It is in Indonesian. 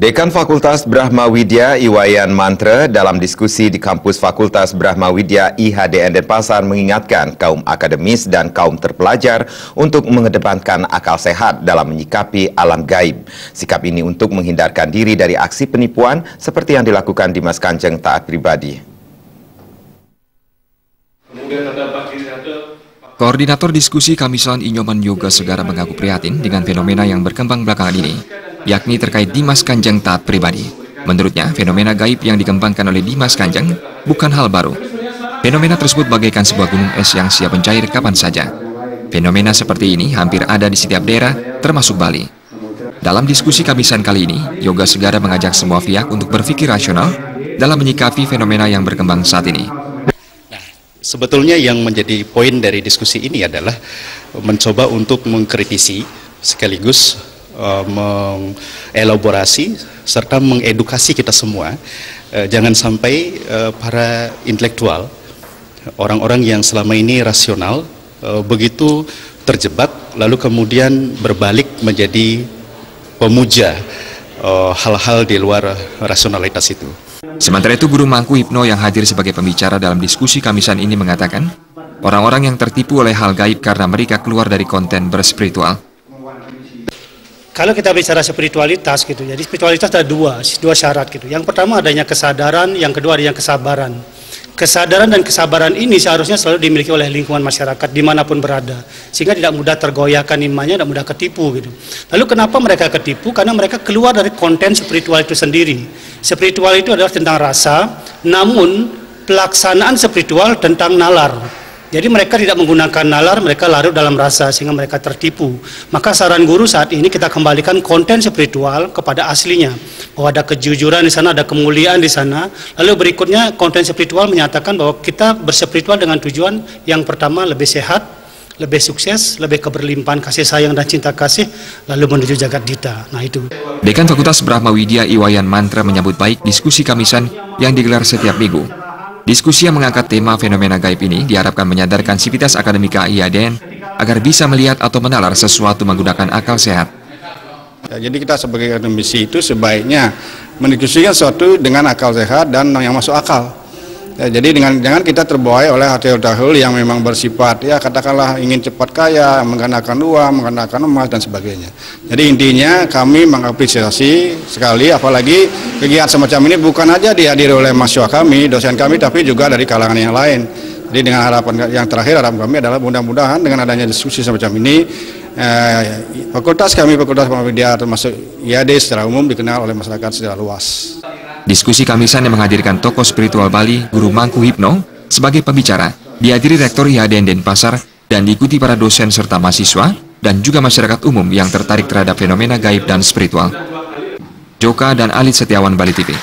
Dekan Fakultas Brahma Widya Iwayan Mantra dalam diskusi di kampus Fakultas Brahma Widya IHDN Denpasar mengingatkan kaum akademis dan kaum terpelajar untuk mengedepankan akal sehat dalam menyikapi alam gaib. Sikap ini untuk menghindarkan diri dari aksi penipuan seperti yang dilakukan Dimas Kanjeng taat pribadi. Koordinator diskusi Kamisan Inyoman Yoga Segara mengaku prihatin dengan fenomena yang berkembang belakangan ini, yakni terkait Dimas Kanjeng taat pribadi. Menurutnya, fenomena gaib yang dikembangkan oleh Dimas Kanjeng bukan hal baru. Fenomena tersebut bagaikan sebuah gunung es yang siap mencair kapan saja. Fenomena seperti ini hampir ada di setiap daerah, termasuk Bali. Dalam diskusi Kamisan kali ini, Yoga Segara mengajak semua pihak untuk berpikir rasional dalam menyikapi fenomena yang berkembang saat ini. Sebetulnya yang menjadi poin dari diskusi ini adalah mencoba untuk mengkritisi sekaligus mengelaborasi serta mengedukasi kita semua, jangan sampai para intelektual, orang-orang yang selama ini rasional, begitu terjebak lalu kemudian berbalik menjadi pemuja hal-hal di luar rasionalitas itu. Sementara itu, Guru Mangku Hipno yang hadir sebagai pembicara dalam diskusi Kamisan ini mengatakan, orang-orang yang tertipu oleh hal gaib karena mereka keluar dari konten berspiritual. Kalau kita bicara spiritualitas gitu, jadi spiritualitas ada dua syarat gitu. Yang pertama adanya kesadaran, yang kedua adanya kesabaran. Kesadaran dan kesabaran ini seharusnya selalu dimiliki oleh lingkungan masyarakat dimanapun berada, sehingga tidak mudah tergoyahkan imannya, tidak mudah ketipu gitu. Lalu kenapa mereka ketipu? Karena mereka keluar dari konten spiritual itu sendiri. Spiritual itu adalah tentang rasa, namun pelaksanaan spiritual tentang nalar. Jadi mereka tidak menggunakan nalar, mereka larut dalam rasa sehingga mereka tertipu. Maka saran guru saat ini kita kembalikan konten spiritual kepada aslinya. Bahwa ada kejujuran di sana, ada kemuliaan di sana. Lalu berikutnya konten spiritual menyatakan bahwa kita berspiritual dengan tujuan yang pertama lebih sehat, lebih sukses, lebih keberlimpahan kasih sayang dan cinta kasih, lalu menuju jagat dita. Nah itu. Dekan Fakultas Brahma Widya Iwayan Mantra menyambut baik diskusi Kamisan yang digelar setiap minggu. Diskusi yang mengangkat tema fenomena gaib ini diharapkan menyadarkan sivitas akademika IHDN agar bisa melihat atau menalar sesuatu menggunakan akal sehat. Ya, jadi kita sebagai akademisi itu sebaiknya mendiskusikan sesuatu dengan akal sehat dan yang masuk akal. Ya, jadi jangan kita terbuai oleh hal-hal yang memang bersifat ya katakanlah ingin cepat kaya, menggandakan uang, menggandakan emas dan sebagainya. Jadi intinya kami mengapresiasi sekali, apalagi kegiatan semacam ini bukan aja dihadiri oleh mahasiswa kami, dosen kami, tapi juga dari kalangan yang lain. Jadi dengan harapan yang terakhir, harapan kami adalah mudah-mudahan dengan adanya diskusi semacam ini, Fakultas Brahma Widya termasuk IHD secara umum dikenal oleh masyarakat secara luas. Diskusi Kamisan yang menghadirkan tokoh spiritual Bali, Guru Mangku Hipno, sebagai pembicara, dihadiri Rektor IHDN Denpasar dan diikuti para dosen serta mahasiswa dan juga masyarakat umum yang tertarik terhadap fenomena gaib dan spiritual. Joka dan Alit Setiawan, Bali TV.